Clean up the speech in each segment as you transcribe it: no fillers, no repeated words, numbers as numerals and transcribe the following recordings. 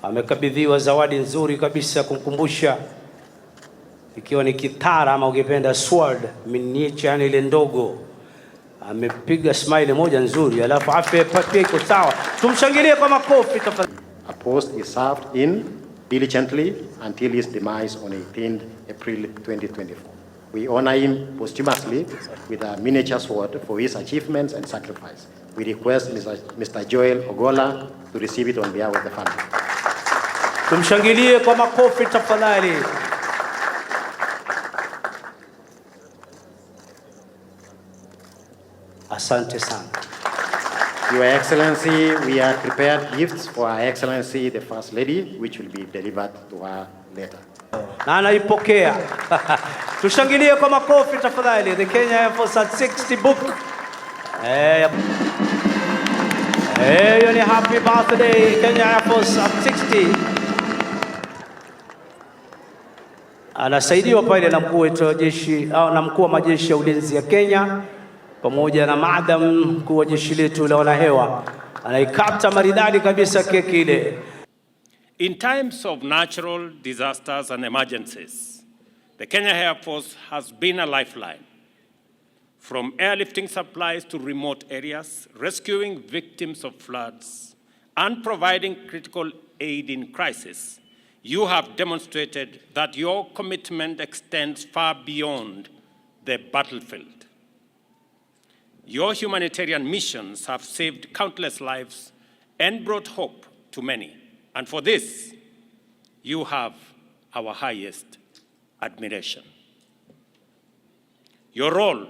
amekabidhiwa zawadi nzuri kabisa kumkumbusha, ikiwa ni kitara ama ukipenda sword miniature, yani ile ndogo. Amepiga smile moja nzuri, alafu afya pia iko sawa. Tumshangilie kwa makofi tafadhali. A post is served in diligently until his demise on 18th April 2024. We honor him posthumously with a miniature sword for his achievements and sacrifice. We request Mr. Joel Ogolla to receive it on behalf of the family. Tumshangilie kwa makofi tafadhali. Asante sana. Your Excellency, we have prepared gifts for Her Excellency the First Lady, which will be delivered to her later. Na anaipokea. Tushangilie kwa makofi tafadhali. The Kenya Air Force at 60 book. Hiyo ni happy birthday Kenya Air Force at 60. Anasaidiwa pale na mkuu wetu wa jeshi au na mkuu wa majeshi ya ulinzi ya Kenya, pamoja na madam mkuu wa jeshi letu la wanahewa. Anaikata maridadi kabisa keki ile. In times of natural disasters and emergencies, the Kenya Air Force has been a lifeline. From airlifting supplies to remote areas, rescuing victims of floods, and providing critical aid in crisis, you have demonstrated that your commitment extends far beyond the battlefield. Your humanitarian missions have saved countless lives and brought hope to many. And for this, you have our highest admiration. Your role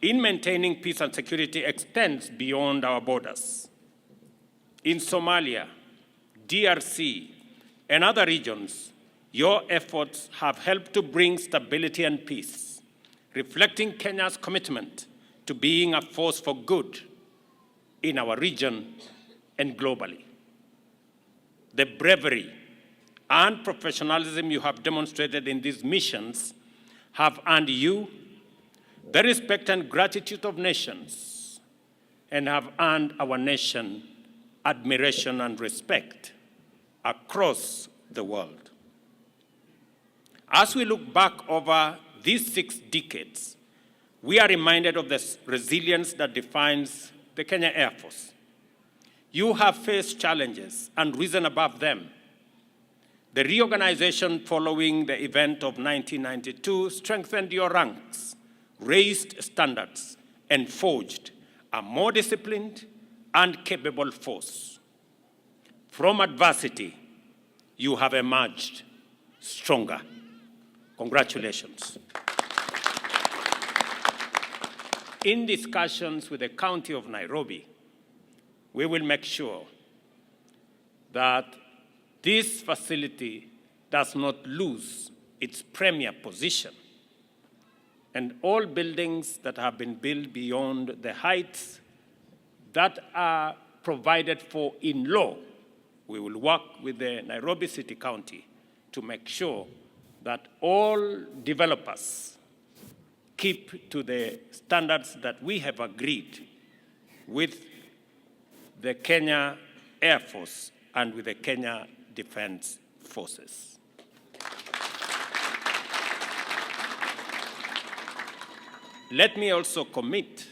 in maintaining peace and security extends beyond our borders. In Somalia, DRC, and other regions, your efforts have helped to bring stability and peace, reflecting Kenya's commitment to being a force for good in our region and globally. The bravery and professionalism you have demonstrated in these missions have earned you the respect and gratitude of nations and have earned our nation admiration and respect across the world. As we look back over these 6 decades, we are reminded of the resilience that defines the Kenya Air Force. You have faced challenges and risen above them. The reorganization following the event of 1992 strengthened your ranks, raised standards, and forged a more disciplined and capable force. From adversity, you have emerged stronger. Congratulations. In discussions with the County of Nairobi, we will make sure that this facility does not lose its premier position, and all buildings that have been built beyond the heights that are provided for in law, we will work with the Nairobi City County to make sure that all developers keep to the standards that we have agreed with the Kenya Air Force and with the Kenya Defense Forces. Let me also commit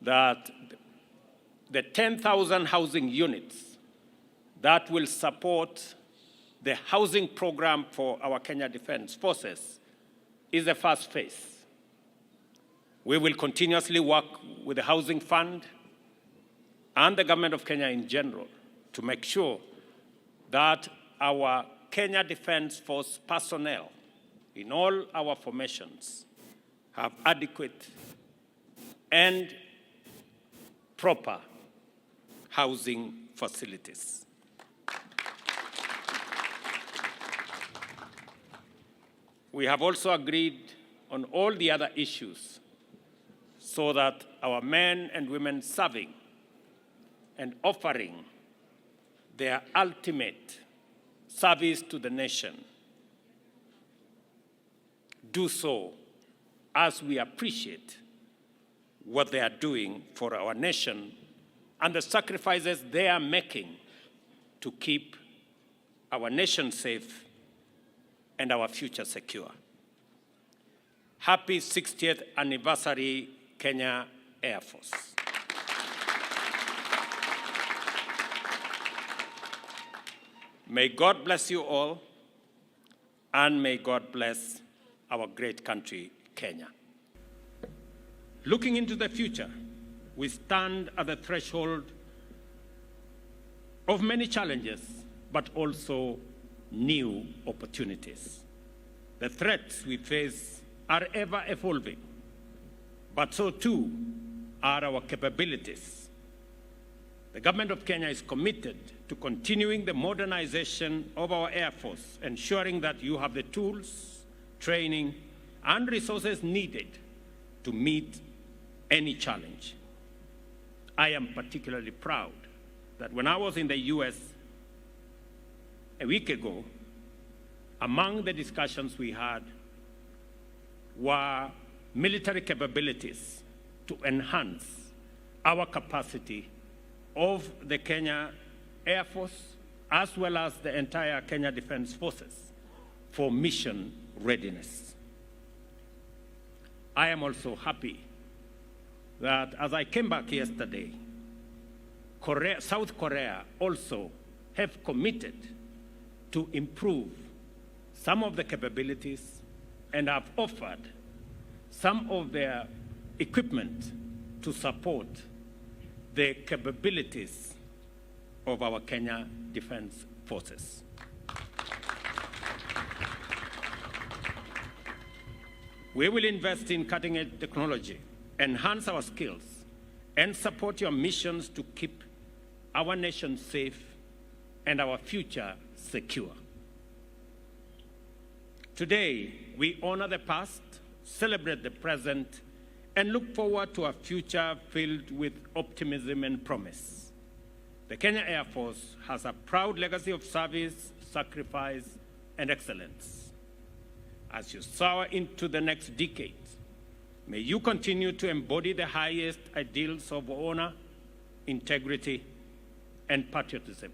that the 10,000 housing units that will support the housing program for our Kenya Defense Forces is the first phase. We will continuously work with the Housing Fund and the government of Kenya in general to make sure that our Kenya Defense Force personnel in all our formations have adequate and proper housing facilities. We have also agreed on all the other issues so that our men and women serving and offering their ultimate service to the nation do so as we appreciate what they are doing for our nation and the sacrifices they are making to keep our nation safe, and our future secure. Happy 60th anniversary, Kenya Air Force. May God bless you all, and may God bless our great country, Kenya. Looking into the future, we stand at the threshold of many challenges, but also new opportunities. The threats we face are ever evolving, but so too are our capabilities. The government of Kenya is committed to continuing the modernization of our Air Force, ensuring that you have the tools, training, and resources needed to meet any challenge. I am particularly proud that when I was in the US a week ago, among the discussions we had were military capabilities to enhance our capacity of the Kenya Air Force, as well as the entire Kenya Defense Forces, for mission readiness. I am also happy that as I came back yesterday, South Korea also have committed to improve some of the capabilities and have offered some of their equipment to support the capabilities of our Kenya Defense Forces. We will invest in cutting-edge technology, enhance our skills, and support your missions to keep our nation safe and our future secure. Today, we honor the past, celebrate the present, and look forward to a future filled with optimism and promise. The Kenya Air Force has a proud legacy of service, sacrifice, and excellence. As you soar into the next decade, may you continue to embody the highest ideals of honor, integrity, and patriotism.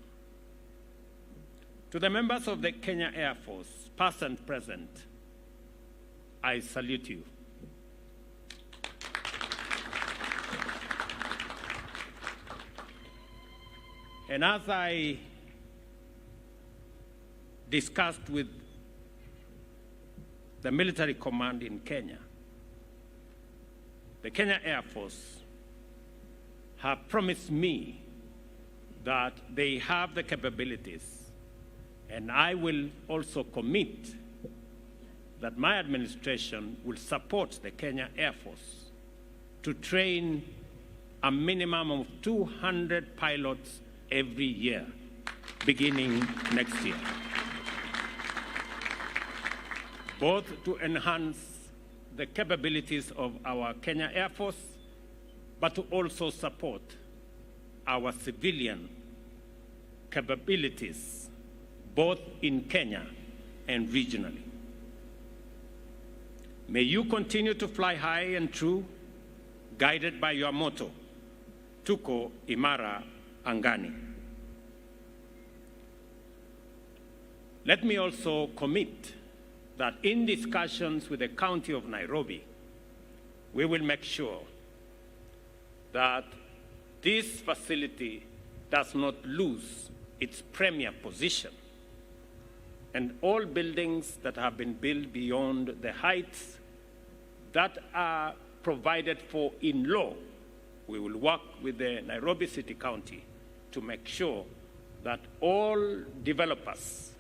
To the members of the Kenya Air Force, past and present, I salute you. And as I discussed with the military command in Kenya, the Kenya Air Force have promised me that they have the capabilities, and I will also commit that my administration will support the Kenya Air Force to train a minimum of 200 pilots every year, beginning next year, both to enhance the capabilities of our Kenya Air Force, but to also support our civilian capabilities, both in Kenya and regionally. May you continue to fly high and true, guided by your motto, Tuko Imara Angani. Let me also commit that in discussions with the County of Nairobi, we will make sure that this facility does not lose its premier position, and all buildings that have been built beyond the heights that are provided for in law, we will work with the Nairobi City County to make sure that all developers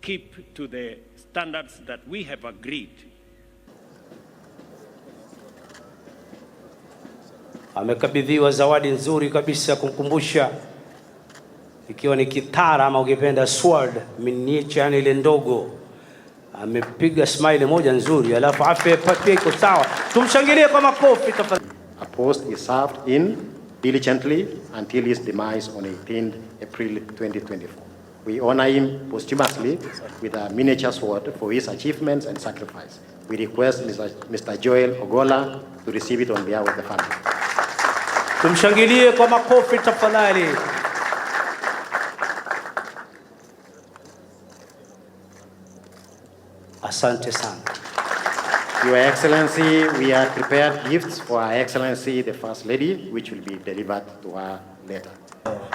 keep to the standards that we have agreed. Amekabidhiwa zawadi nzuri kabisa kumkumbusha, ikiwa ni kitara ama ukipenda sword miniature, yani ile ndogo. Amepiga smile moja nzuri, alafu afya pia iko sawa. Tumshangilie kwa makofi tafadhali. A post is served in diligently until his demise on 18th April 2024. We honor him posthumously with a miniature sword for his achievements and sacrifice. We request Mr. Joel Ogolla to receive it on behalf of the family. Tumshangilie kwa makofi tafadhali. Asante sana. Your Excellency, we have prepared gifts for Her Excellency the First Lady, which will be delivered to her later.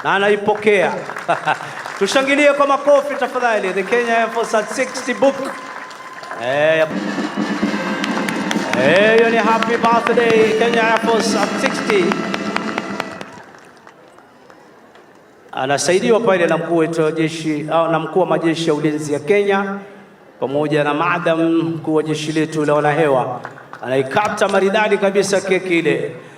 Na anaipokea. Tushangilie kwa makofi tafadhali. The Kenya Air Force at 60 book. Hiyo ni happy birthday Kenya Air Force at 60. Anasaidiwa pale na mkuu wetu wa jeshi au na mkuu wa majeshi ya ulinzi ya Kenya pamoja na madam mkuu wa jeshi letu la wanahewa. Anaikata maridadi kabisa keki ile.